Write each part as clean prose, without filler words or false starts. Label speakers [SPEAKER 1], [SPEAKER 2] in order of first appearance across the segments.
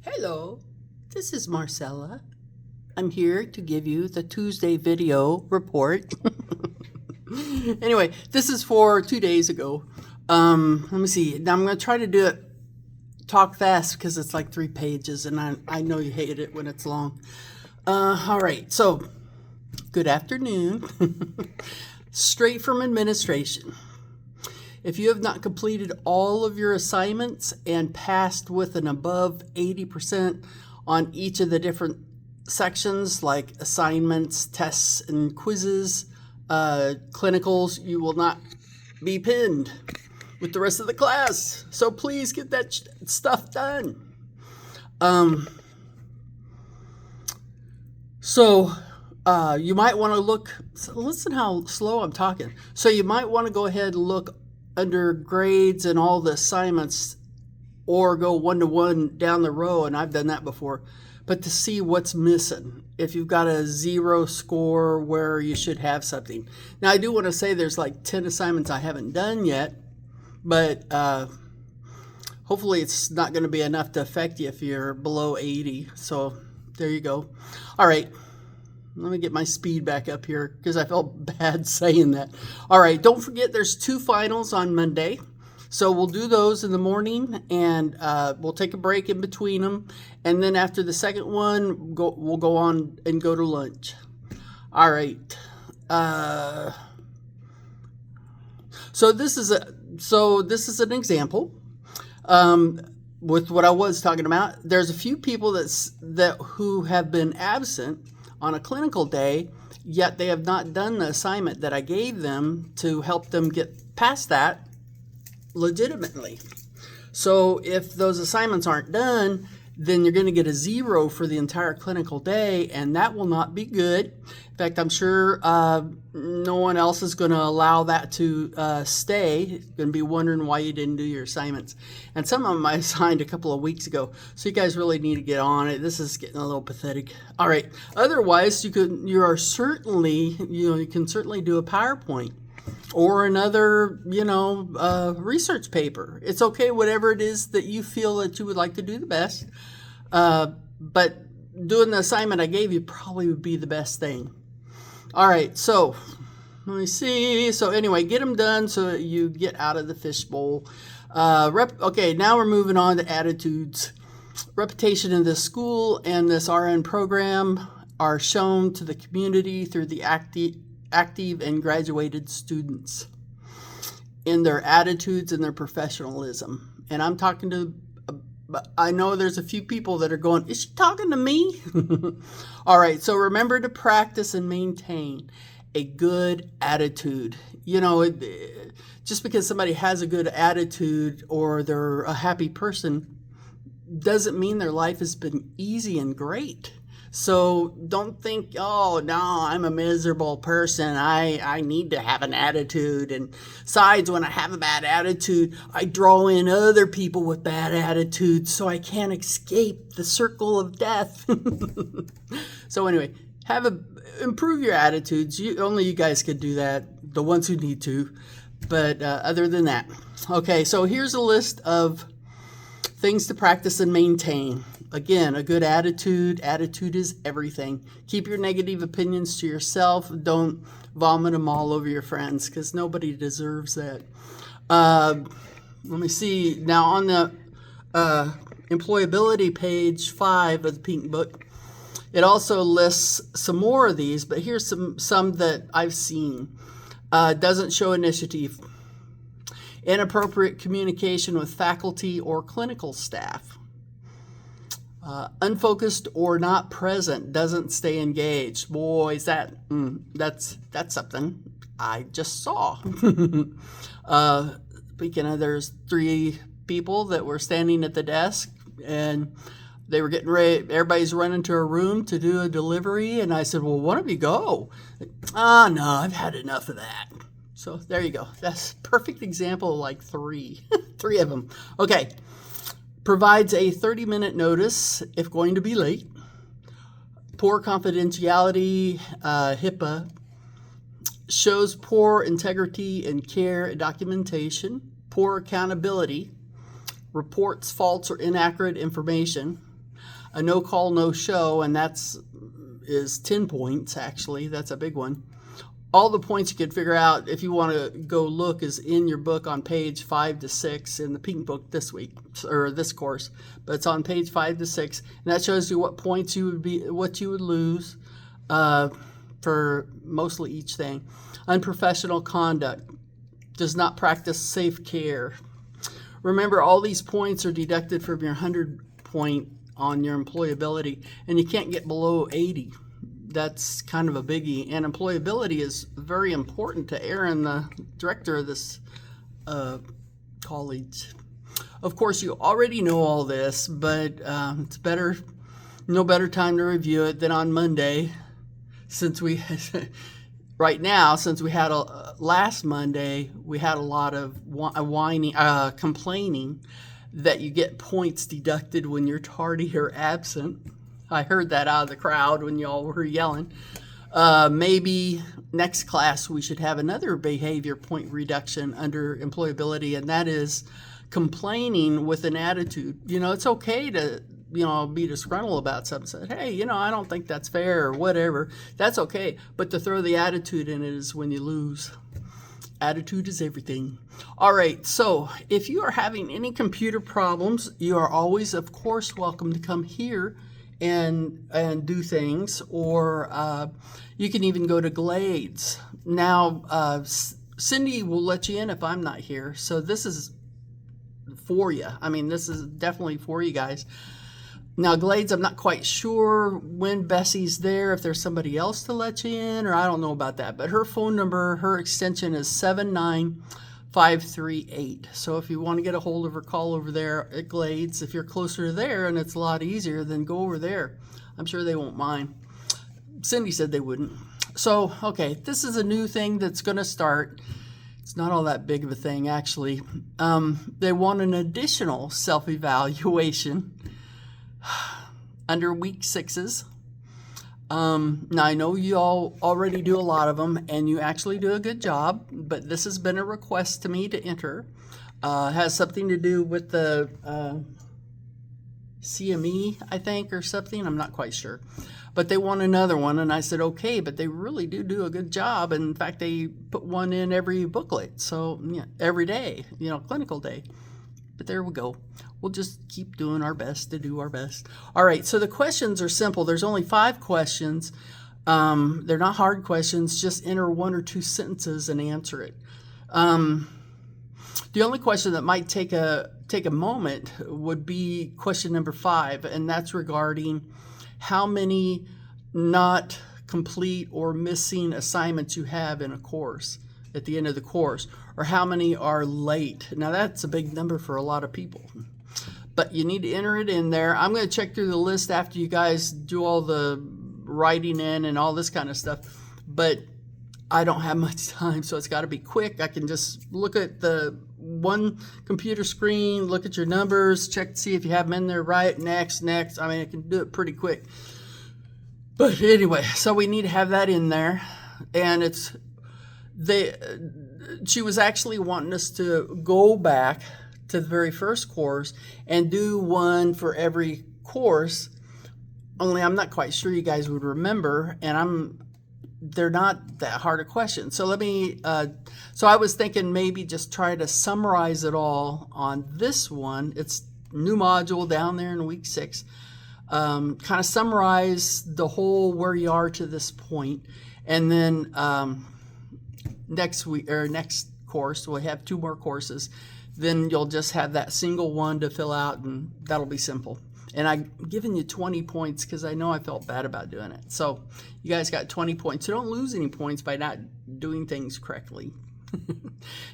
[SPEAKER 1] Hello, this is Marcella. I'm here to give you the Tuesday video report. Anyway, this is for 2 days ago. Let me see. Now I'm going to try to do it talk fast because it's like 3 pages and I know you hate it when it's long. All right, so good afternoon. Straight from administration. If you have not completed all of your assignments and passed with an above 80% on each of the different sections like assignments, tests, and quizzes, clinicals, you will not be pinned with the rest of the class. So please get that stuff done. You might want to look, listen how slow I'm talking. So you might want to go ahead and look under grades and all the assignments or go one-to-one down the row, and I've done that before, but to see what's missing. If you've got a 0 score where you should have something. Now, I do want to say there's like 10 assignments I haven't done yet, but hopefully it's not going to be enough to affect you if you're below 80. So there you go. All right. Let me get my speed back up here because I felt bad saying that. All right, don't forget there's 2 finals on Monday. So we'll do those in the morning and we'll take a break in between them. And then after the second one, we'll go on and go to lunch. All right. So this is an example with what I was talking about. There's a few people who have been absent on a clinical day, yet they have not done the assignment that I gave them to help them get past that legitimately. So if those assignments aren't done, then you're going to get a 0 for the entire clinical day, and that will not be good. In fact, I'm sure no one else is going to allow that to stay. You're going to be wondering why you didn't do your assignments. And some of them I assigned a couple of weeks ago, so you guys really need to get on it. This is getting a little pathetic. All right. Otherwise, you can certainly do a PowerPoint or another, research paper. It's okay, whatever it is that you feel that you would like to do the best. But doing the assignment I gave you probably would be the best thing. All right, so let me see. So anyway, get them done so that you get out of the fishbowl. Okay, now we're moving on to attitudes. Reputation in this school and this RN program are shown to the community through the active and graduated students in their attitudes and their professionalism. And I'm talking to, I know there's a few people that are going, is she talking to me? All right, so remember to practice and maintain a good attitude. Just because somebody has a good attitude or they're a happy person doesn't mean their life has been easy and great. So don't think, oh, no, I'm a miserable person. I need to have an attitude. And besides, when I have a bad attitude, I draw in other people with bad attitudes so I can't escape the circle of death. So anyway, improve your attitudes. Only you guys could do that, the ones who need to. But other than that, okay, so here's a list of things to practice and maintain. Again, a good attitude. Attitude is everything. Keep your negative opinions to yourself. Don't vomit them all over your friends because nobody deserves that. Let me see. Now on the employability page 5 of the Pink Book, it also lists some more of these, but here's some that I've seen. Doesn't show initiative. Inappropriate communication with faculty or clinical staff. Unfocused or not present, doesn't stay engaged. Boy, is that's something I just saw. Speaking of, there's 3 people that were standing at the desk and they were getting ready. Everybody's running to a room to do a delivery, and I said, well, why don't we go? No, I've had enough of that. So there you go. That's a perfect example of like 3 of them. Okay. Provides a 30-minute notice if going to be late. Poor confidentiality, HIPAA. Shows poor integrity in care and documentation. Poor accountability. Reports false or inaccurate information. A no call, no show, and is 10 points, actually. That's a big one. All the points you could figure out, if you want to go look, is in your book on page 5 to 6 in the pink book this week, or this course. But it's on page 5 to 6, and that shows you what points what you would lose for mostly each thing. Unprofessional conduct. Does not practice safe care. Remember, all these points are deducted from your 100 point on your employability, and you can't get below 80. That's kind of a biggie, and employability is very important to Aaron, the director of this college. Of course, you already know all this, but it's no better time to review it than on Monday, since we had last Monday, we had a lot of complaining that you get points deducted when you're tardy or absent. I heard that out of the crowd when y'all were yelling. Maybe next class we should have another behavior point reduction under employability, and that is complaining with an attitude. It's okay to, be disgruntled about something. Say, hey, I don't think that's fair or whatever. That's okay. But to throw the attitude in it is when you lose. Attitude is everything. All right, so if you are having any computer problems, you are always, of course, welcome to come here and do things, or you can even go to Glades. Now, Cindy will let you in if I'm not here, so this is for you. This is definitely for you guys. Now, Glades, I'm not quite sure when Bessie's there, if there's somebody else to let you in, or I don't know about that. But her phone number, her extension is 79538. So if you want to get a hold of her, call over there at Glades. If you're closer to there and it's a lot easier, then go over there. I'm sure they won't mind. Cindy said they wouldn't. So, okay, this is a new thing that's going to start. It's not all that big of a thing, actually. They want an additional self-evaluation under week 6s. Now, I know you all already do a lot of them, and you actually do a good job, but this has been a request to me to enter. Has something to do with the CME, I think, or something. I'm not quite sure. But they want another one, and I said, okay, but they really do a good job. And in fact, they put one in every booklet, so every day, clinical day. But there we go. We'll just keep doing our best to do our best. All right, so the questions are simple. There's only 5 questions. They're not hard questions. Just enter 1 or 2 sentences and answer it. The only question that might take a moment would be question number 5, and that's regarding how many not complete or missing assignments you have in a course at the end of the course, or how many are late. Now, that's a big number for a lot of people, but you need to enter it in there. I'm going to check through the list after you guys do all the writing in and all this kind of stuff, but I don't have much time, so it's got to be quick. I can just look at the one computer screen, look at your numbers, check to see if you have them in there right, next. I can do it pretty quick. But anyway, so we need to have that in there, and she was actually wanting us to go back to the very first course and do one for every course, only I'm not quite sure you guys would remember, and they're not that hard a question. So so I was thinking maybe just try to summarize it all on this one. It's new module down there in week 6. Kind of summarize the whole where you are to this point, and then next course we'll have 2 more courses. Then you'll just have that single one to fill out, and that'll be simple. And I've given you 20 points because I know I felt bad about doing it. So you guys got 20 points. So don't lose any points by not doing things correctly.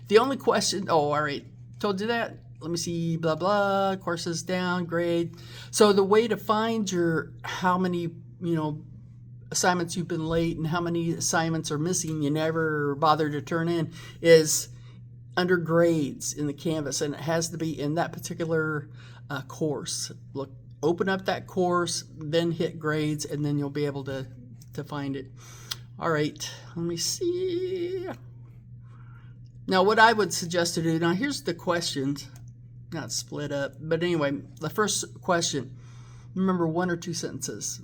[SPEAKER 1] The only question, all right, told you that. Let me see, blah, blah, courses down, grade. So the way to find how many, assignments you've been late and how many assignments are missing you never bothered to turn in is under grades in the Canvas, and it has to be in that particular course. Look, open up that course, then hit grades, and then you'll be able to find it. All right, let me see. Now, what I would suggest to do, now here's the questions, not split up, but anyway, the first question, Remember, 1 or 2 sentences.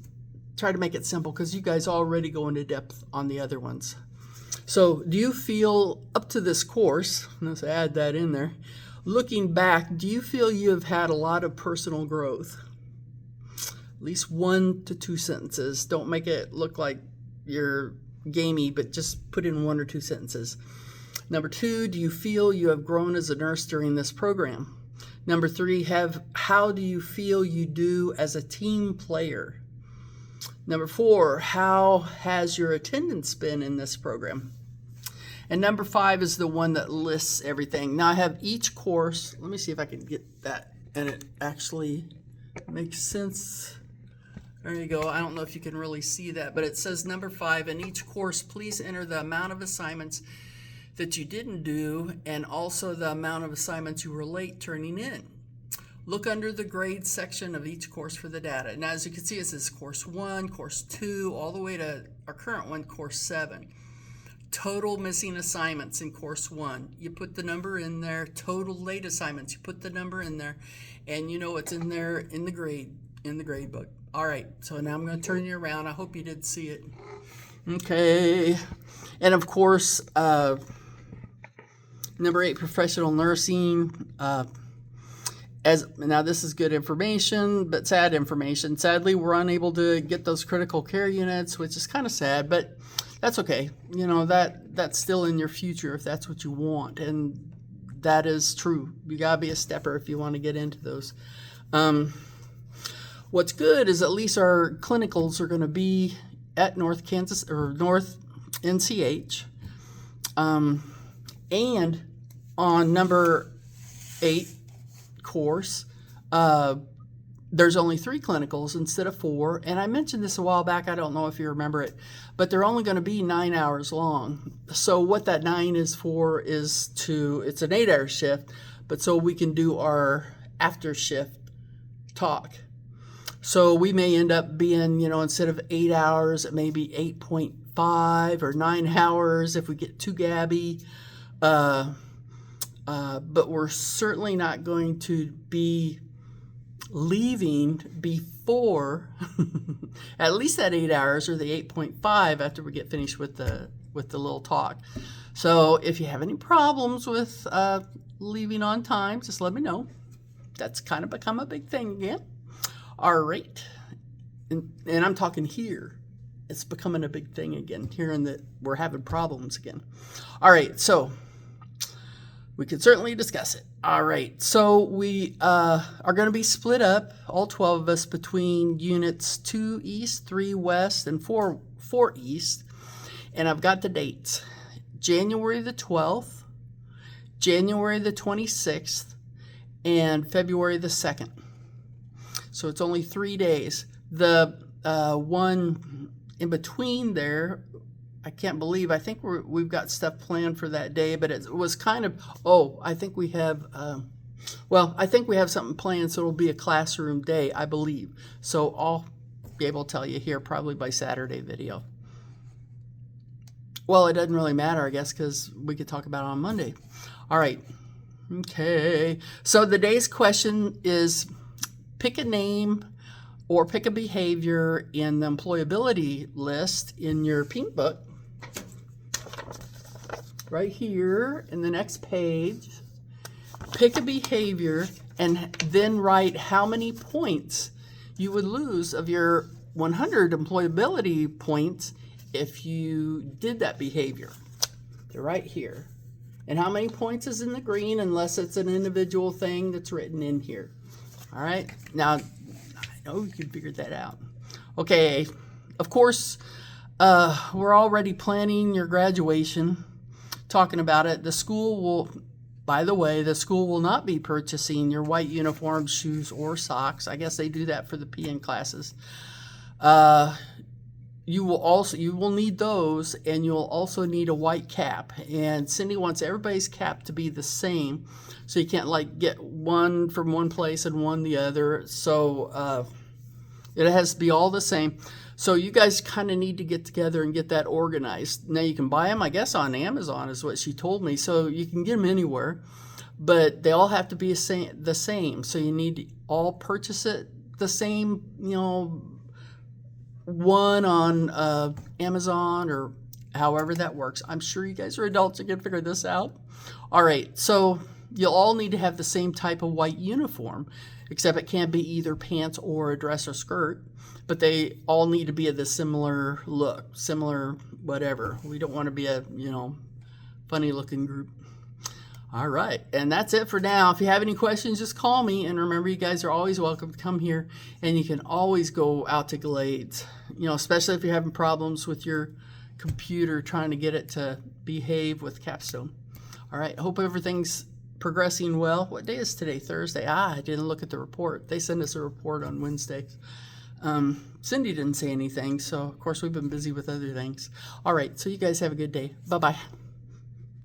[SPEAKER 1] Try to make it simple because you guys already go into depth on the other ones. So do you feel up to this course, let's add that in there, looking back, do you feel you have had a lot of personal growth? At least 1 to 2 sentences. Don't make it look like you're gamey, but just put in 1 or 2 sentences. Number 2, do you feel you have grown as a nurse during this program? Number 3, how do you feel you do as a team player? Number 4, how has your attendance been in this program? And number 5 is the one that lists everything. Now I have each course. Let me see if I can get that and it actually makes sense. There you go. I don't know if you can really see that, but it says number 5, in each course, please enter the amount of assignments that you didn't do and also the amount of assignments you were late turning in. Look under the grade section of each course for the data. Now, as you can see, it says course 1, course 2, all the way to our current one, course 7. Total missing assignments in course 1. You put the number in there. Total late assignments. You put the number in there, and you know it's in there in the grade book. All right, so now I'm going to turn you around. I hope you did see it. Okay, and of course, number 8, professional nursing. Now this is good information, but sad information. Sadly, we're unable to get those critical care units, which is kind of sad, but that's okay. You know, that's still in your future if that's what you want, and that is true. You gotta be a stepper if you want to get into those. What's good is at least our clinicals are going to be at North Kansas or North NCH, and on number 8 course, there's only 3 clinicals instead of 4, and I mentioned this a while back. I don't know if you remember it, but they're only going to be 9 hours long. So what that 9 is for is it's an 8-hour shift, but so we can do our after shift talk. So we may end up being, instead of 8 hours, it may be 8.5 or 9 hours if we get too gabby. But we're certainly not going to be leaving before at least that 8 hours or the 8.5 after we get finished with the little talk. So if you have any problems with leaving on time, just let me know. That's kind of become a big thing again. All right, and I'm talking here. It's becoming a big thing again. Hearing that we're having problems again. All right, so we can certainly discuss it. All right, so we are going to be split up, all 12 of us, between units 2 East, 3 West, and 4 East. And I've got the dates. January the 12th, January the 26th, and February the 2nd. So it's only 3 days. The one in between there, I can't believe, I think we've got stuff planned for that day, but it was kind of, I think we have, I think we have something planned, so it'll be a classroom day, I believe. So I'll be able to tell you here probably by Saturday video. Well, it doesn't really matter, I guess, because we could talk about it on Monday. All right. Okay. So the day's question is pick a name or pick a behavior in the employability list in your pink book. Right here in the next page, pick a behavior and then write how many points you would lose of your 100 employability points if you did that behavior. They're right here. And how many points is in the green unless it's an individual thing that's written in here. All right, now I know you can figure that out. Okay, of course, we're already planning your graduation, talking about it. The school will, by the way, the school will not be purchasing your white uniforms, shoes, or socks. I guess they do that for the PN classes. You will need those, and you'll also need a white cap. And Cindy wants everybody's cap to be the same, so you can't like get one from one place and one the other. So it has to be all the same. So you guys kind of need to get together and get that organized. Now you can buy them, I guess, on Amazon is what she told me. So you can get them anywhere, but they all have to be the same. So you need to all purchase it the same, one on Amazon or however that works. I'm sure you guys are adults and can figure this out. All right, so you'll all need to have the same type of white uniform, except it can't be either pants or a dress or skirt, but they all need to be of the similar look, similar whatever. We don't want to be a, funny looking group. All right, and that's it for now. If you have any questions, just call me. And remember, you guys are always welcome to come here, and you can always go out to Glades, especially if you're having problems with your computer trying to get it to behave with Capstone. All right, hope everything's progressing well. What day is today? Thursday. I didn't look at the report. They send us a report on Wednesday. Cindy didn't say anything, so of course we've been busy with other things. All right, so you guys have a good day. Bye-bye.